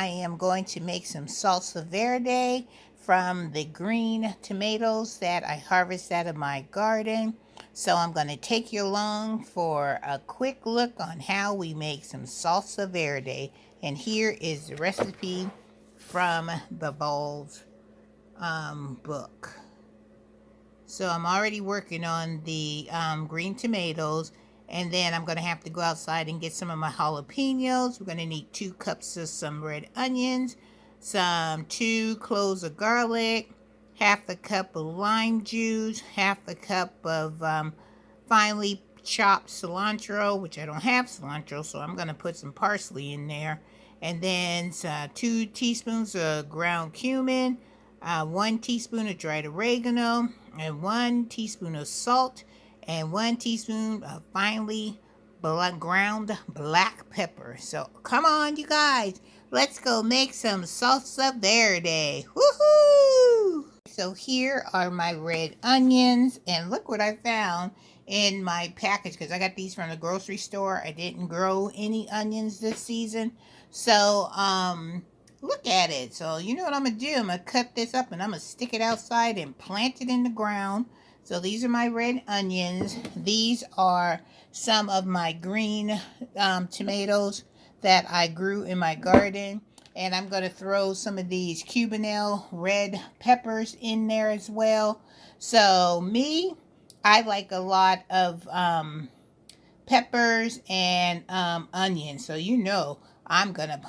I am going to make some salsa verde from the green tomatoes that I harvest out of my garden. So I'm going to take you along for a quick look on how we make some salsa verde. And here is the recipe from the Bowls book. So I'm already working on the green tomatoes, and then I'm going to have to go outside and get some of my jalapenos. We're going to need 2 cups of some red onions, some 2 cloves of garlic, half a cup of lime juice, half a cup of finely chopped cilantro, which I don't have cilantro, so I'm going to put some parsley in there, and then 2 teaspoons of ground cumin, 1 teaspoon of dried oregano, and 1 teaspoon of salt, and 1 teaspoon of finely ground black pepper. So come on, you guys, let's go make some salsa verde. Woohoo! So here are my red onions, and look what I found in my package, because I got these from the grocery store. I didn't grow any onions this season, so look at it. So you know what I'm gonna do? I'm gonna cut this up and I'm gonna stick it outside and plant it in the ground. So these are my red onions. These are some of my green tomatoes that I grew in my garden. And I'm going to throw some of these Cubanelle red peppers in there as well. So I like a lot of peppers and onions. So you know I'm going to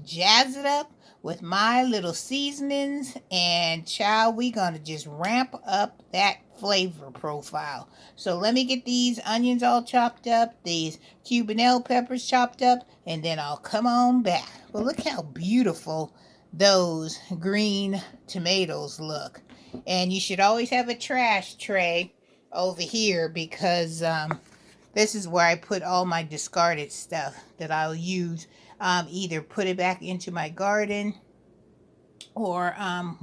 jazz it up with my little seasonings, and child, we gonna just ramp up that flavor profile. So let me get these onions all chopped up, these Cubanelle peppers chopped up, and then I'll come on back. Well, look how beautiful those green tomatoes look. And you should always have a trash tray over here, because this is where I put all my discarded stuff that I'll use. Either put it back into my garden, or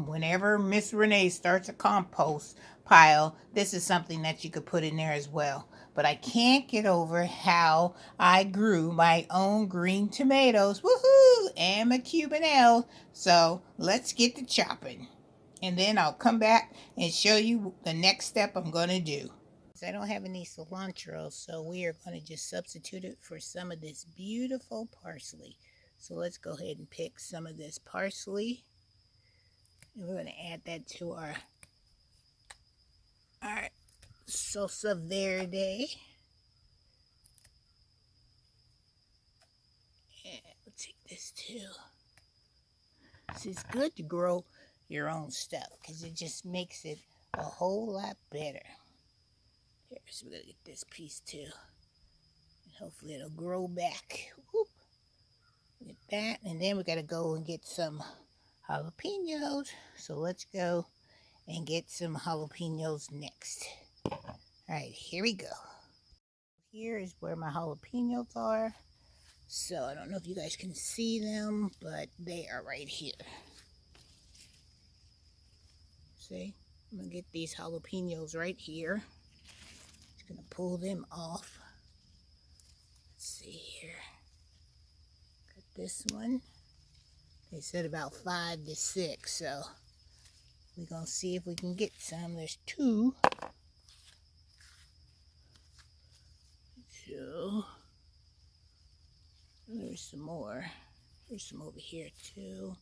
whenever Miss Renee starts a compost pile, this is something that you could put in there as well. But I can't get over how I grew my own green tomatoes, woohoo, and my Cubanelle. So let's get to chopping, and then I'll come back and show you the next step I'm going to do. I don't have any cilantro, so we are going to just substitute it for some of this beautiful parsley. So let's go ahead and pick some of this parsley, and we're going to add that to our salsa verde. And we'll take this too. It's good to grow your own stuff, because it just makes it a whole lot better. Here, so we're going to get this piece too. And hopefully it'll grow back. Whoop. Get that, and then we got to go and get some jalapenos. So let's go and get some jalapenos next. All right, here we go. Here is where my jalapenos are. So I don't know if you guys can see them, but they are right here. See, I'm gonna get these jalapenos right here. Just gonna pull them off. Let's see here. Got this one. They said about 5 to 6, so we're gonna see if we can get some. There's 2. So there's some more. There's some over here too.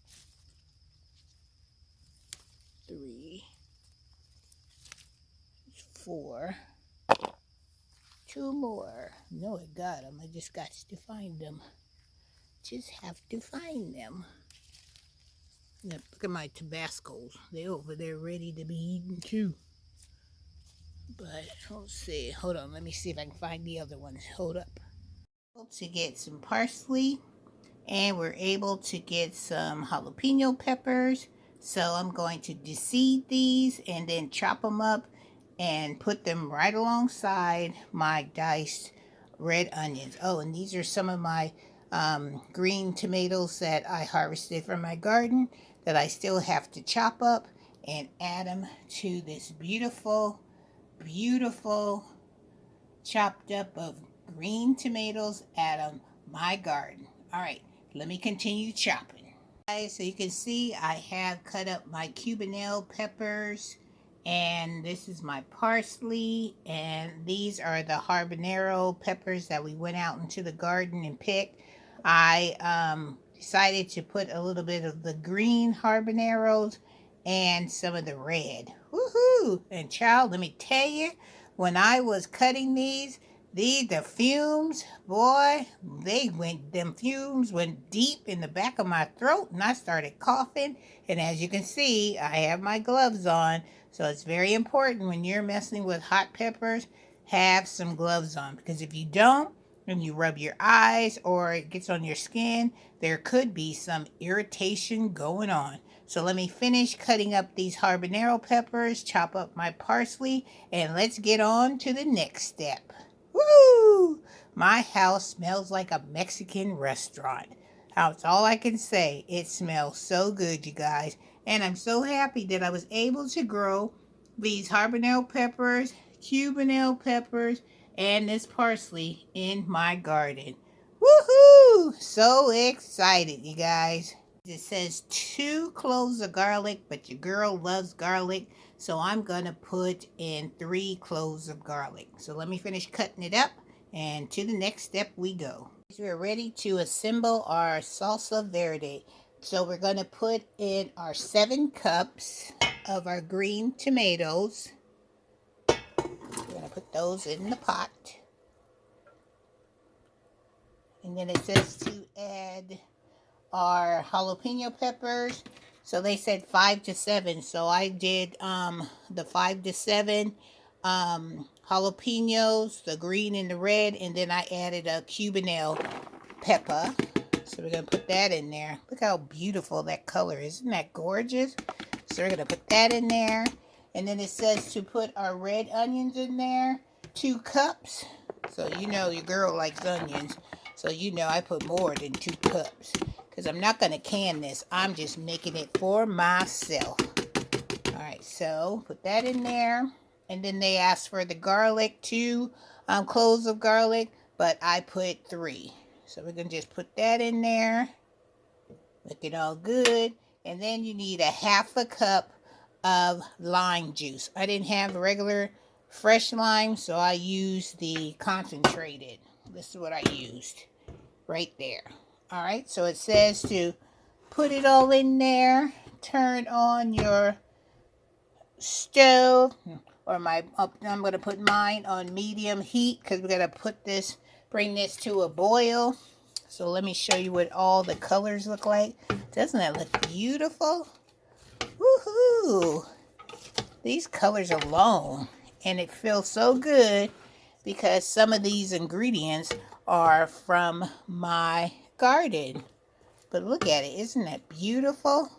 3, 4, 2 more. No, I got them. I just got to find them. Just have to find them. Now, look at my Tabascos. They're over there ready to be eaten too. But let's see. Hold on. Let me see if I can find the other ones. Hold up. To get some parsley, and we're able to get some jalapeno peppers. So I'm going to deseed these and then chop them up and put them right alongside my diced red onions. Oh, and these are some of my green tomatoes that I harvested from my garden that I still have to chop up and add them to this beautiful, beautiful chopped up of green tomatoes out of my garden. All right, let me continue chopping. Guys, so you can see I have cut up my Cubanelle peppers, and this is my parsley, and these are the habanero peppers that we went out into the garden and picked. I decided to put a little bit of the green habaneros and some of the red. Woohoo! And child, let me tell you, when I was cutting these, the fumes, boy, them fumes went deep in the back of my throat, and I started coughing. And as you can see, I have my gloves on, so it's very important when you're messing with hot peppers, have some gloves on, because if you don't, and you rub your eyes or it gets on your skin, there could be some irritation going on. So let me finish cutting up these habanero peppers, chop up my parsley, and let's get on to the next step. Woo! My house smells like a Mexican restaurant. That's all I can say. It smells so good, you guys. And I'm so happy that I was able to grow these habanero peppers, Cubanelle peppers, and this parsley in my garden. Woohoo! So excited, you guys. It says 2 cloves of garlic, but your girl loves garlic, so I'm going to put in 3 cloves of garlic. So let me finish cutting it up, and to the next step we go. We're ready to assemble our salsa verde. So we're going to put in our 7 cups of our green tomatoes. We're going to put those in the pot. And then it says to add our jalapeno peppers. So they said 5 to 7. So I did the 5 to 7 jalapenos, the green and the red, and then I added a Cubanelle pepper. So we're going to put that in there. Look how beautiful that color is. Isn't that gorgeous? So we're going to put that in there. And then it says to put our red onions in there. 2 cups. So you know your girl likes onions. So you know I put more than 2 cups. Because I'm not going to can this. I'm just making it for myself. Alright, so put that in there. And then they asked for the garlic, 2 cloves of garlic. But I put 3. So we're going to just put that in there. Looking all good. And then you need a 1/2 cup of lime juice. I didn't have regular fresh lime, so I used the concentrated. This is what I used. Right there. Alright, so it says to put it all in there. Turn on your stove. Or I'm going to put mine on medium heat because we're going to bring this to a boil. So let me show you what all the colors look like. Doesn't that look beautiful? Woohoo! These colors alone. And it feels so good because some of these ingredients are from my garden. But look at it. Isn't that beautiful?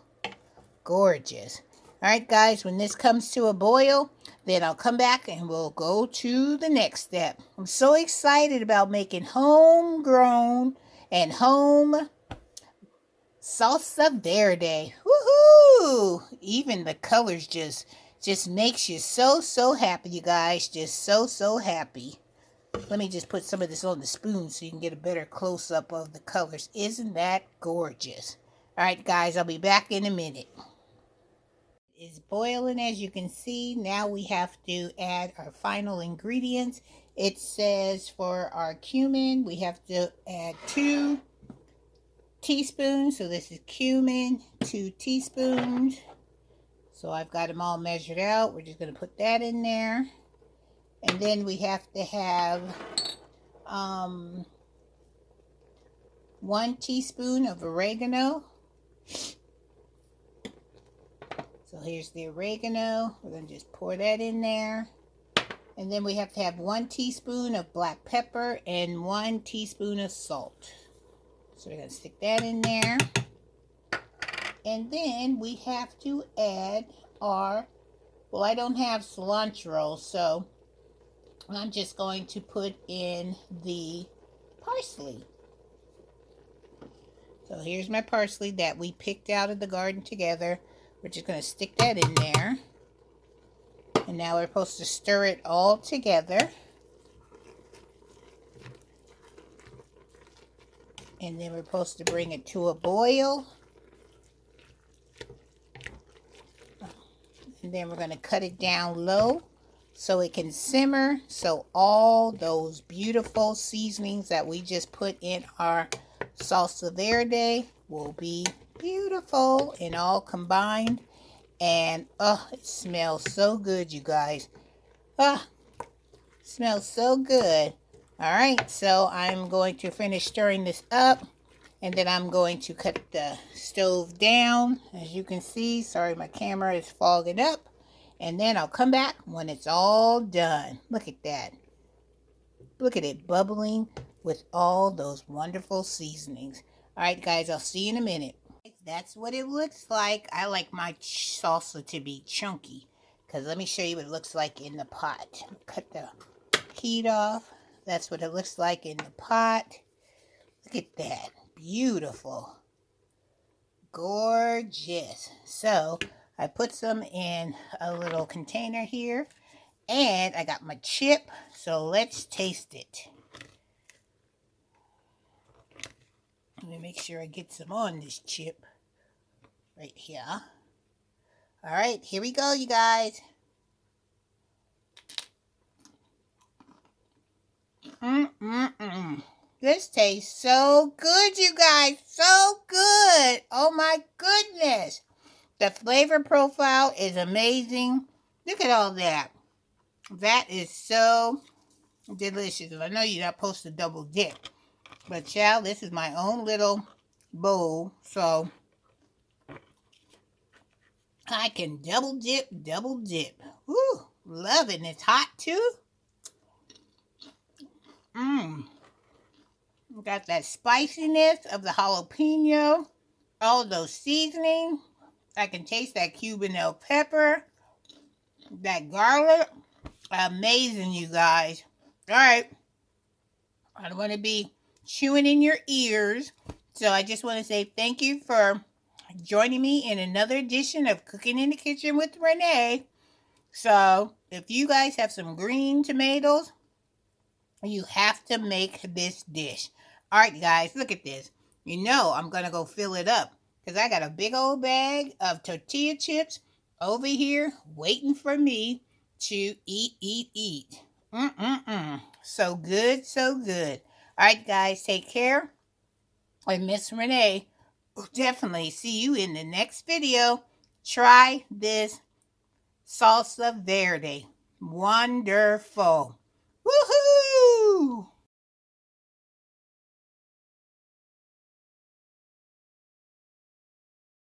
Gorgeous. Alright guys, when this comes to a boil, then I'll come back and we'll go to the next step. I'm so excited about making homegrown and home salsa verde. Woohoo! Even the colors just makes you so happy, you guys. Just so happy. Let me just put some of this on the spoon so you can get a better close-up of the colors. Isn't that gorgeous? Alright guys, I'll be back in a minute. It's boiling, as you can see. Now we have to add our final ingredients. It says for our cumin, we have to add 2 teaspoons. So this is cumin, 2 teaspoons. So I've got them all measured out. We're just going to put that in there. And then we have to have 1 teaspoon of oregano. So here's the oregano. We're going to just pour that in there. And then we have to have 1 teaspoon of black pepper and 1 teaspoon of salt. So we're going to stick that in there. And then we have to add our, well, I don't have cilantro, so I'm just going to put in the parsley. So here's my parsley that we picked out of the garden together. We're just going to stick that in there. And now we're supposed to stir it all together. And then we're supposed to bring it to a boil. And then we're going to cut it down low so it can simmer. So all those beautiful seasonings that we just put in our salsa verde will be beautiful and all combined. And oh, it smells so good, you guys. Ah, smells so good. All right, so I'm going to finish stirring this up, and then I'm going to cut the stove down. As you can see, sorry, my camera is fogging up. And then I'll come back when it's all done. Look at that. Look at it bubbling with all those wonderful seasonings. All right, guys, I'll see you in a minute. That's what it looks like. I like my salsa to be chunky, because let me show you what it looks like in the pot. Cut the heat off. That's what it looks like in the pot. Look at that. Beautiful. Gorgeous. So I put some in a little container here, and I got my chip, so let's taste it. Let me make sure I get some on this chip right here. All right, here we go, you guys. This tastes so good, you guys. So good. Oh my goodness. The flavor profile is amazing. Look at all that. That is so delicious. I know you're not supposed to double dip, but child, this is my own little bowl, so I can double dip. Woo, love it. And it's hot too. Got that spiciness of the jalapeno, all those seasonings. I can taste that Cuban pepper, that garlic. Amazing, you guys. All right. I don't want to be chewing in your ears, so I just want to say thank you for joining me in another edition of Cooking in the Kitchen with Renee. So if you guys have some green tomatoes, you have to make this dish. All right, guys, look at this. You know I'm going to go fill it up, because I got a big old bag of tortilla chips over here waiting for me to eat. So good, so good. All right, guys, take care. And Miss Renee will definitely see you in the next video. Try this salsa verde. Wonderful. Woohoo!